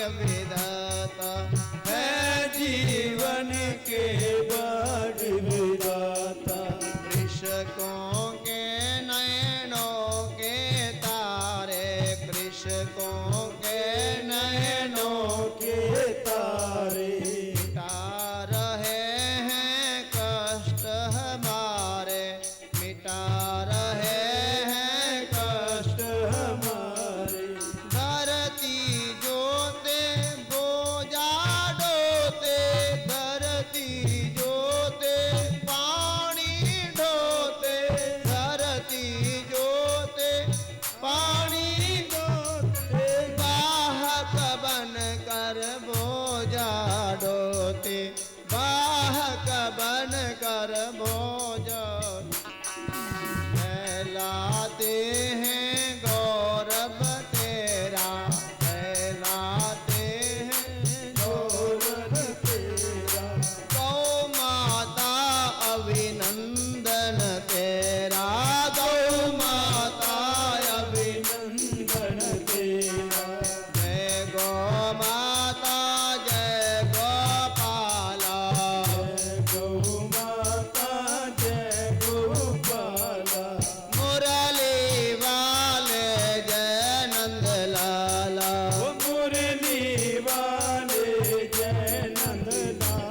विधाता है जीवन के भाग्य विधाता। कृषकों के नयनों के तारे, कृषकों के नयनों के तारे मिटा रहे हैं कष्ट हमारे, मिटा रहे हैं कष्ट हमारे। धरती जोते बोझा ढोते, धरती जोते पानी ढोते, धरती जोते पानी ढोते, वाहक बन कर बोझा ढोते, वाहक बन कर बोझा फैलाते हैं गौरव तेरा, फैलाते हैं गौरव तेरा। गौ माता अभिनंदन तेरा, गौ माता अभिनंदन तेरा। जय गौ माता जय गोपाला, जय गौ माता जय गोपाला। मुरली वाले जय नंद लाला, ओ मुरली वाले जय नंद लाला।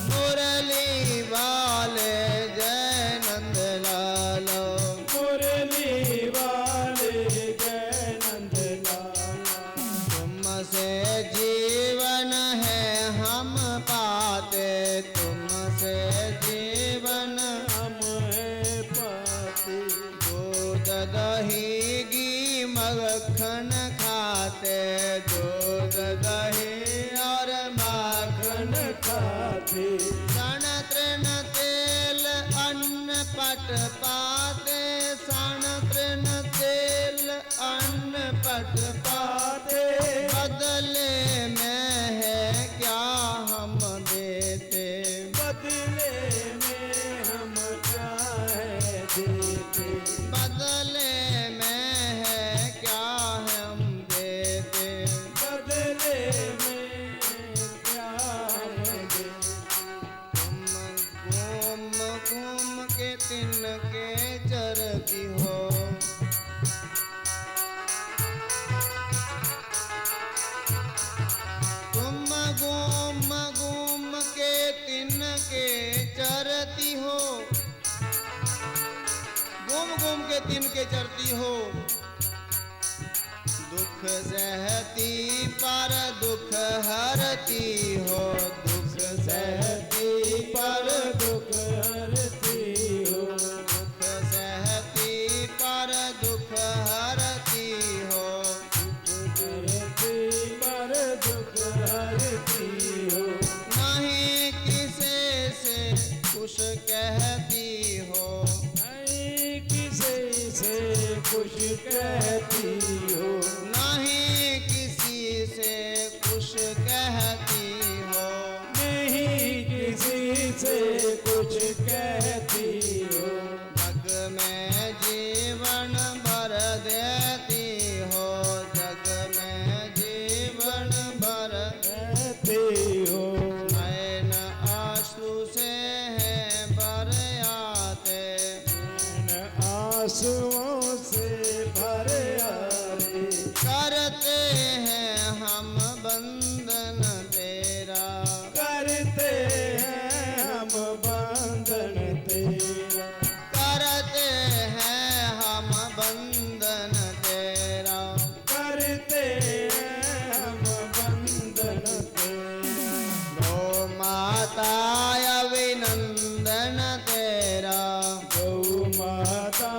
मुरली वाले जय नंद लाला, मुरली वाले जय नंद लाला। तुमसे जीवन है हम पाते, तुमसे जीवन हम है पाते। दूध दही घी मक्खन खाते, दूध दही और माखन खन खाते। सन तृण तेल अन्न पट पाते, सन तृण तेल अन्न पट पाते, बदले में है क्या हम देते, बदले में हम क्या है देते। बदले में है क्या हम देते, बदले में क्या है देते। तुम घूम घूम के तिनके चरती हो, तुम घूम घूम के तिनके चरती हो, घूम घूम के तिनके चरती हो। दुख सहती पर दुख हरती हो, दुख सहती पर दुख हरती हो। दुख सहती पर दुख हरती हो, हरती पर दुख हरती हो। नहीं किसी से कुछ कहती हो, नहीं किसी से कुछ कहती हो। नहीं किसी से कुछ कहती हो, नहीं किसी से कुछ कहती हो। जग में जीवन भर देती हो, जग में जीवन भर कहती हो। नैन आंसू से है भर आते, नैन आंसुओं से भर आए। करते हैं हम बंधन तेरा, करते हैं हम बंधन तेरा। करते हैं हम बंधन तेरा, करते हैं हम बंधन तेरा। गौ माता अभिनंदन तेरा, गौ माता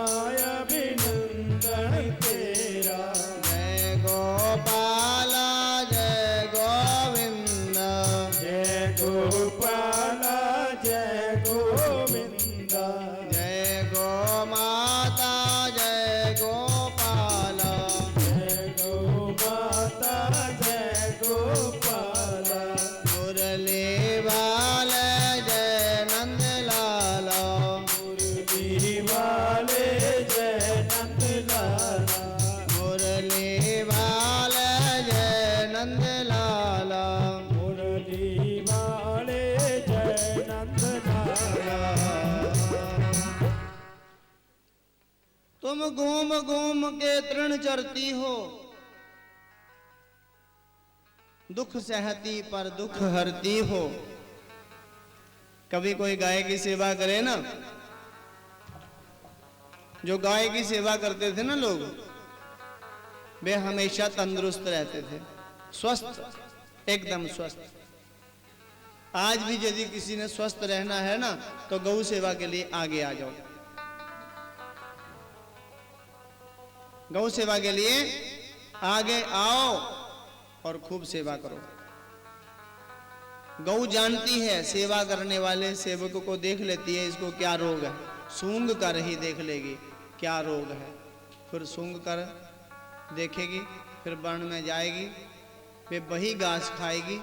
अभिनंदन तेरा। जय गोपाला जय गोविंद, जय गोपाला जय गोविंद। जय गो माता जय गोपाला, जय गौ माता जय गोपाला। मुरली वाले जय नंद लाला, तुम घूम घूम के तृण चरती हो, दुख सहती पर दुख हरती हो। कभी कोई गाय की सेवा करे ना, जो गाय की सेवा करते थे ना लोग, वे हमेशा तंदुरुस्त रहते थे, स्वस्थ, एकदम स्वस्थ। आज भी यदि किसी ने स्वस्थ रहना है ना, तो गौ सेवा के लिए आगे आ जाओ। गौ सेवा के लिए आगे आओ और खूब सेवा करो। गौ जानती है, सेवा करने वाले सेवकों को देख लेती है, इसको क्या रोग है, सूंघ कर ही देख लेगी क्या रोग है। फिर सूंघ कर देखेगी, फिर वन में जाएगी, वे वही घास खाएगी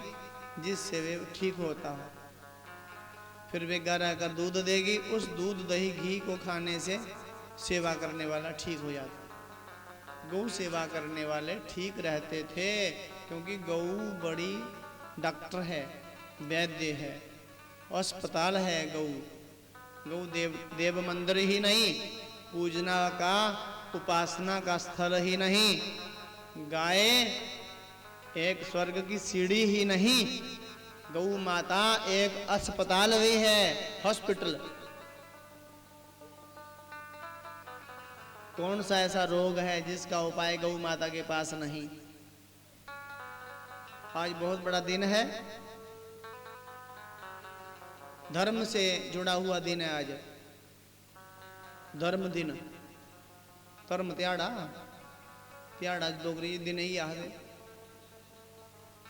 जिससे वे ठीक होता हो। फिर वे घर आकर दूध देगी, उस दूध दही घी को खाने से सेवा करने वाला ठीक हो जाता। गौ सेवा करने वाले ठीक रहते थे, क्योंकि गौ बड़ी डॉक्टर है, वैद्य है, अस्पताल है। गौ देव मंदिर ही नहीं, पूजना का, उपासना का स्थल ही नहीं, गाय एक स्वर्ग की सीढ़ी ही नहीं, गौ माता एक अस्पताल भी है, हॉस्पिटल। कौन सा ऐसा रोग है जिसका उपाय गौ माता के पास नहीं। आज बहुत बड़ा दिन है, धर्म से जुड़ा हुआ दिन है आज, धर्म दिन, धर्म त्याड़ा, त्याड़ा डोगरी दिन ही आदे।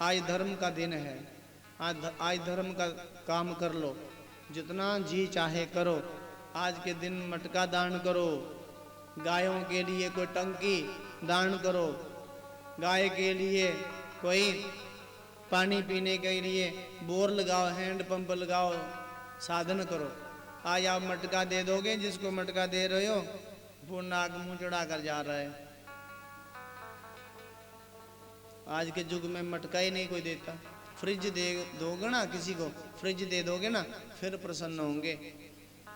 आज धर्म का दिन है, आज धर्म का काम कर लो, जितना जी चाहे करो। आज के दिन मटका दान करो, गायों के लिए कोई टंकी दान करो, गाय के लिए कोई पानी पीने के लिए बोर लगाओ, हैंड पंप लगाओ, साधन करो। आज आप मटका दे दोगे, जिसको मटका दे रहे हो वो नाक मुंह चढ़ा कर जा रहा है। आज के युग में मटका ही नहीं कोई देता। फ्रिज दे दोगे ना किसी को, फ्रिज दे दोगे ना, फिर प्रसन्न होंगे।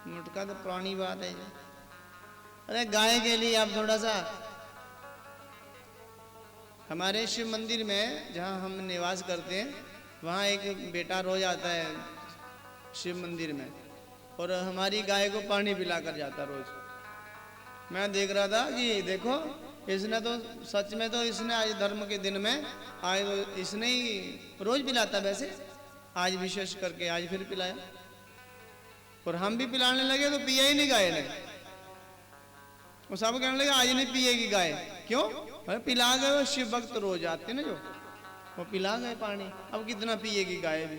मटका तो पुरानी बात है। अरे गाय के लिए आप थोड़ा सा, हमारे शिव मंदिर में जहाँ हम निवास करते हैं, वहाँ एक बेटा रोज आता है शिव मंदिर में, और हमारी गाय को पानी पिला कर जाता रोज। मैं देख रहा था कि देखो, इसने तो सच में, तो इसने आज धर्म के दिन में आज तो इसने ही रोज पिलाता, वैसे आज विशेष करके आज फिर पिलाया, और हम भी पिलाने लगे तो पिया ही नहीं गाय ने। वो सब कहने लगे आज नहीं पिएगी गाय, क्यों? अरे पिला गए, वो शिव भक्त रोज आते ना जो, वो पिला गए पानी, अब कितना पिएगी गाय भी।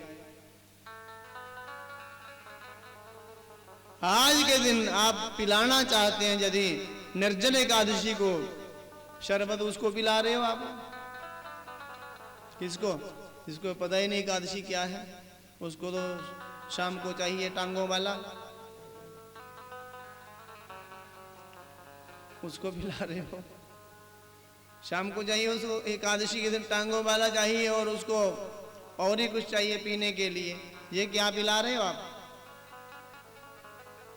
आज के दिन आप पिलाना चाहते हैं, यदि निर्जल एकादशी को शरबत उसको पिला रहे हो आप, किसको? जिसको पता ही नहीं एकादशी क्या है, उसको तो शाम को चाहिए टांगों वाला, उसको पिला रहे हो। शाम को चाहिए उसको, एकादशी के दिन टांगों वाला चाहिए, और उसको और ही कुछ चाहिए पीने के लिए। ये क्या पिला रहे हो आप?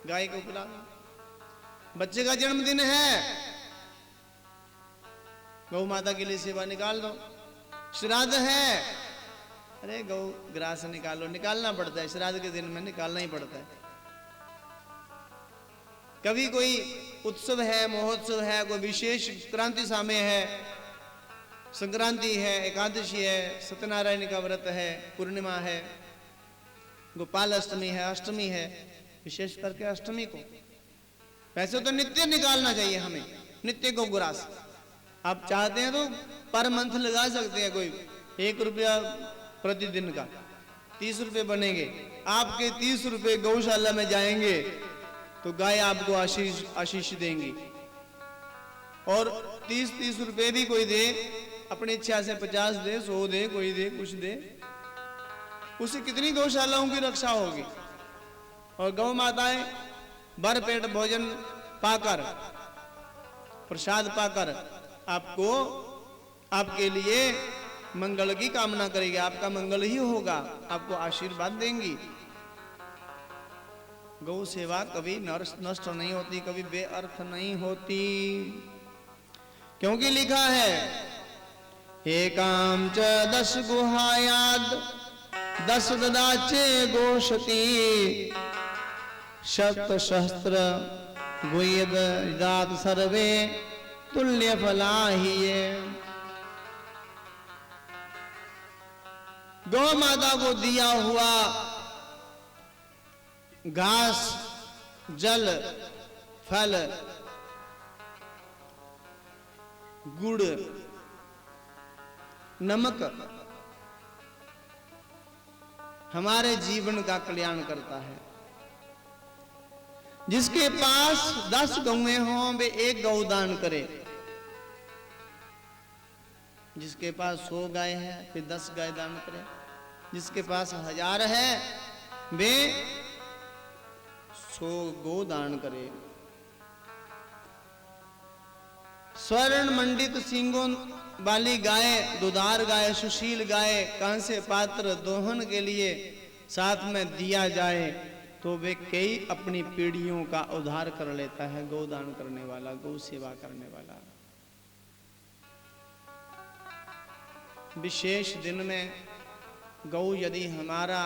गाय को पिला दो। बच्चे का जन्मदिन है, गौ माता के लिए सेवा निकाल दो। श्राद्ध है, अरे गौ ग्रास निकालो, निकालना पड़ता है, श्राद्ध के दिन में निकालना ही पड़ता है। कभी कोई उत्सव है, महोत्सव है, कोई विशेष क्रांति सामय है, संक्रांति है, एकादशी है, सत्यनारायण का व्रत है, पूर्णिमा है, गोपाल अष्टमी है, अष्टमी है, विशेष करके अष्टमी को। वैसे तो नित्य निकालना चाहिए हमें, नित्य को ग्रास। आप चाहते हैं तो पर मंथ लगा सकते हैं, कोई 1 रुपया प्रतिदिन का 30 रुपये बनेंगे। आपके 30 रुपये गौशाला में जाएंगे तो गाय आपको आशीष देंगी। और 30 रुपये भी कोई दे, अपनी इच्छा से 50 दे, 100 दे, कोई दे, कुछ दे, उससे कितनी गौशालाओं की रक्षा होगी। और गौ माताएं भर पेट भोजन पाकर, प्रसाद पाकर आपको, आपके लिए मंगल की कामना करेगी, आपका मंगल ही होगा, आपको आशीर्वाद देंगी। गौ सेवा कभी नष्ट नहीं होती, कभी बेअर्थ नहीं होती, क्योंकि लिखा है एकाम च दश गुहायाद दश ददाचे गोषति शत सहस्त्र गुयद दात सर्वे तुल्य फलाहिये। गौ माता को दिया हुआ घास, जल, फल, गुड़, नमक हमारे जीवन का कल्याण करता है। जिसके पास 10 गौएं हों वे 1 गौ दान करे, जिसके पास 100 गाय है फिर 10 गाय दान करे, जिसके पास 1000 है वे 100 गो दान करे। स्वर्ण मंडित सींगों वाली गाय, दुधार गाय, सुशील गाय, कांसे पात्र दोहन के लिए साथ में दिया जाए तो वे कई अपनी पीढ़ियों का उद्धार कर लेता है। गोदान करने वाला, गौ सेवा करने वाला। विशेष दिन में गौ यदि हमारा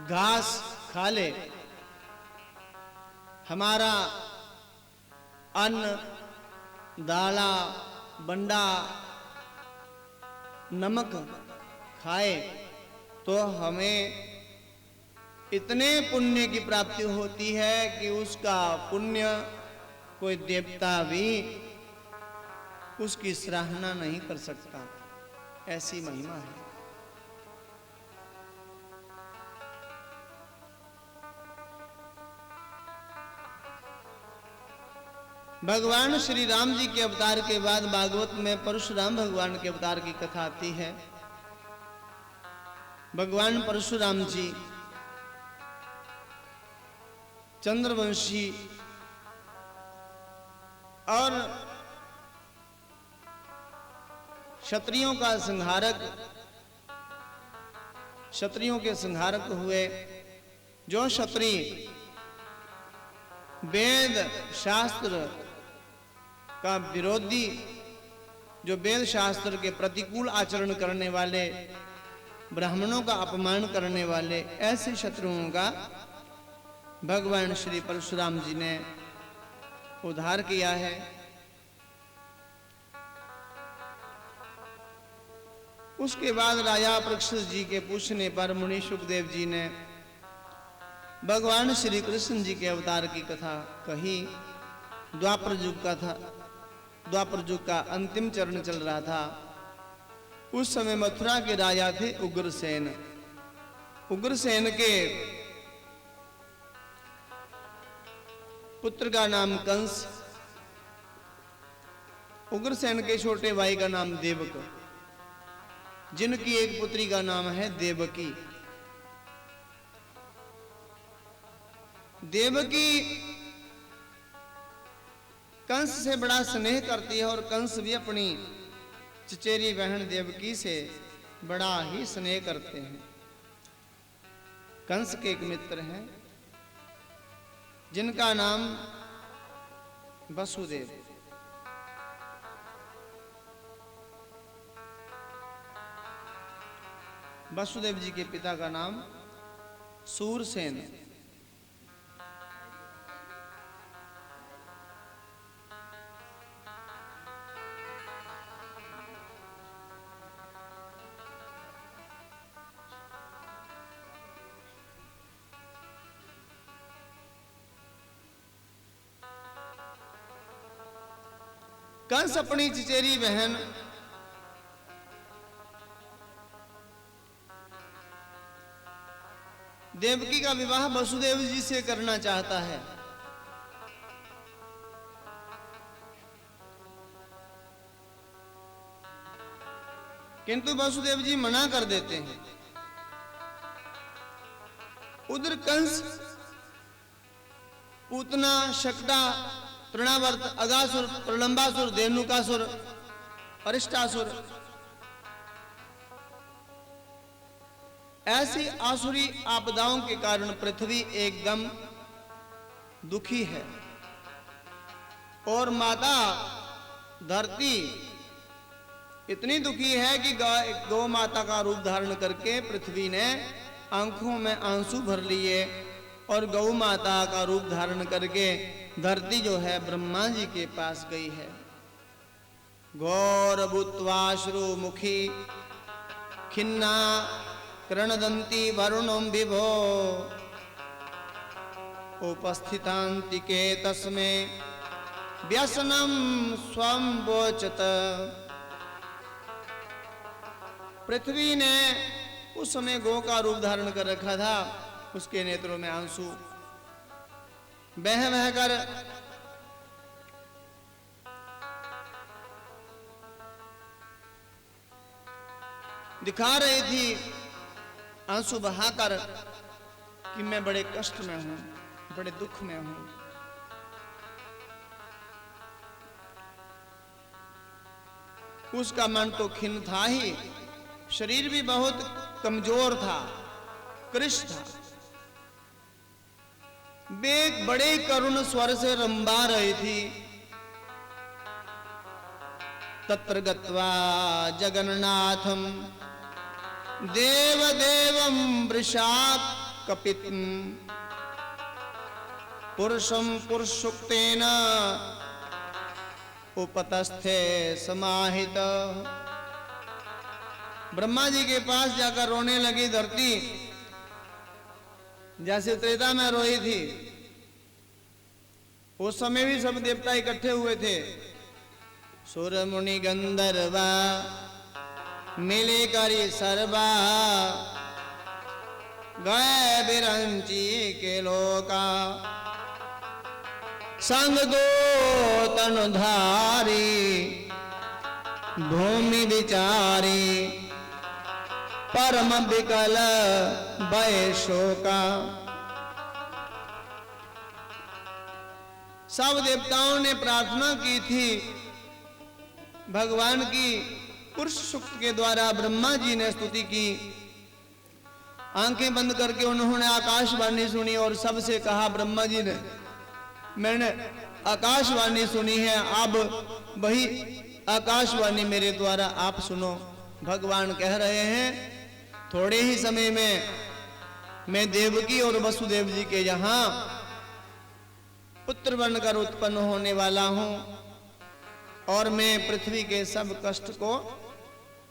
घास खा ले, हमारा अन्न, दाला, बंडा, नमक खाए तो हमें इतने पुण्य की प्राप्ति होती है कि उसका पुण्य कोई देवता भी उसकी सराहना नहीं कर सकता, ऐसी महिमा है। भगवान श्री राम जी के अवतार के बाद भागवत में परशुराम भगवान के अवतार की कथा आती है। भगवान परशुराम जी चंद्रवंशी और क्षत्रियों का संहारक, क्षत्रियों के संहारक हुए। जो क्षत्रिय वेद शास्त्र का विरोधी, जो वेद शास्त्र के प्रतिकूल आचरण करने वाले, ब्राह्मणों का अपमान करने वाले, ऐसे शत्रुओं का भगवान श्री परशुराम जी ने उद्धार किया है। उसके बाद राजा परीक्षित जी के पूछने पर मुनि सुखदेव जी ने भगवान श्री कृष्ण जी के अवतार की कथा कही। द्वापर युग का था, द्वापर युग का अंतिम चरण चल रहा था। उस समय मथुरा के राजा थे उग्रसेन। उग्रसेन के पुत्र का नाम कंस, उग्रसेन के छोटे भाई का नाम देवक, जिनकी एक पुत्री का नाम है देवकी। देवकी कंस से बड़ा स्नेह करती है और कंस भी अपनी चचेरी बहन देवकी से बड़ा ही स्नेह करते हैं। कंस के एक मित्र हैं जिनका नाम वसुदेव। वसुदेव जी के पिता का नाम सूरसेन। कंस अपनी चचेरी बहन देवकी का विवाह वसुदेव जी से करना चाहता है, किंतु वसुदेव जी मना कर देते हैं। उधर कंस पूतना, शकटा, तृणावर्त, अगासुर, प्रलंबासुर, धेनुकासुर अरिष्टासुर। ऐसी आसुरी आपदाओं के कारण पृथ्वी एकदम दुखी है और माता धरती इतनी दुखी है कि गौ माता का रूप धारण करके पृथ्वी ने आंखों में आंसू भर लिए और गौ माता का रूप धारण करके धरती जो है ब्रह्मा जी के पास गई है। घोर भूत्वाश्रु मुखी खिन्ना कृणदंती वरुणं विभो उपस्थितांतिके तस्मै व्यसनम स्वं वोचत। पृथ्वी ने उस समय गौ का रूप धारण कर रखा था, उसके नेत्रों में आंसू बह बह कर दिखा रही थी, आंसू बहाकर कि मैं बड़े कष्ट में हूं, बड़े दुख में हूं। उसका मन तो खिन्न था ही, शरीर भी बहुत कमजोर था, कृश था। वे बड़े करुण स्वर से रंबा रही थी, तत्र गत्वा जगन्नाथम देवदेवं वृषात् कपितम् पुरुषं पुरुषुक्तेन उपतस्थे समाहित। ब्रह्मा जी के पास जाकर रोने लगी धरती, जैसे त्रेता में रोई थी। उस समय भी सब देवता इकट्ठे हुए थे, सुर मुनि गंधर्वा मिले करी सर्वा गए बिरंची के लोका संग दो तनुधारी भूमि विचारी परम विकल भय शोका। सब देवताओं ने प्रार्थना की थी भगवान की। पुरुष सूक्त के द्वारा ब्रह्मा जी ने स्तुति की। आंखें बंद करके उन्होंने आकाशवाणी सुनी और सबसे कहा, ब्रह्मा जी ने, मैंने आकाशवाणी सुनी है, अब वही आकाशवाणी मेरे द्वारा आप सुनो। भगवान कह रहे हैं, थोड़े ही समय में मैं देवकी और वसुदेव जी के यहाँ पुत्र बनकर उत्पन्न होने वाला हूं और मैं पृथ्वी के सब कष्ट को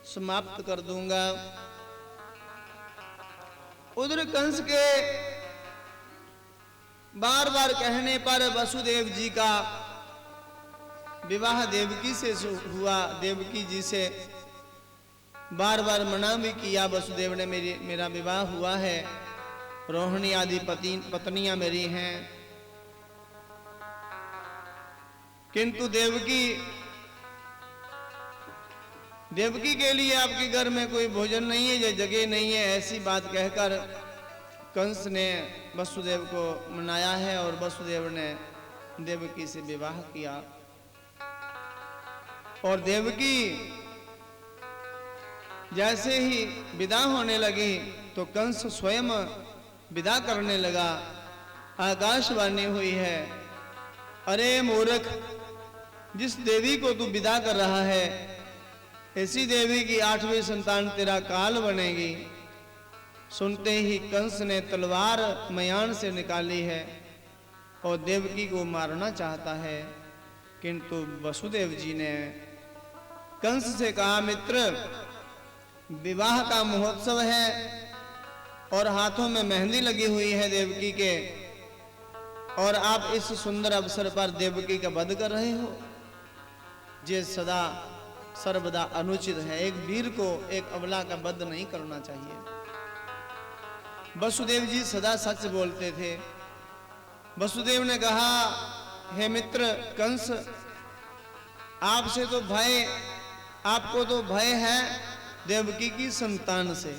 समाप्त कर दूंगा। उधर कंस के बार बार कहने पर वसुदेव जी का विवाह देवकी से हुआ। देवकी जी से बार बार मना भी किया वसुदेव ने, मेरा विवाह हुआ है, रोहिणी आदि पत्नियां मेरी हैं। किंतु देवकी के लिए आपके घर में कोई भोजन नहीं है, या जगह नहीं है, ऐसी बात कहकर कंस ने वसुदेव को मनाया है और वसुदेव ने देवकी से विवाह किया। और देवकी जैसे ही विदा होने लगी तो कंस स्वयं विदा करने लगा। आकाशवाणी हुई है, अरे मूर्ख, जिस देवी को तू विदा कर रहा है, ऐसी देवी की 8वीं संतान तेरा काल बनेगी। सुनते ही कंस ने तलवार मयान से निकाली है और देवकी को मारना चाहता है, किंतु वसुदेव जी ने कंस से कहा, मित्र, विवाह का महोत्सव है और हाथों में मेहंदी लगी हुई है देवकी के, और आप इस सुंदर अवसर पर देवकी का वध कर रहे हो, ये सदा सर्वदा अनुचित है। एक वीर को एक अबला का वध नहीं करना चाहिए। वसुदेव जी सदा सच बोलते थे। वसुदेव ने कहा, हे मित्र कंस, आपसे तो भय, आपको तो भय है देवकी की संतान से,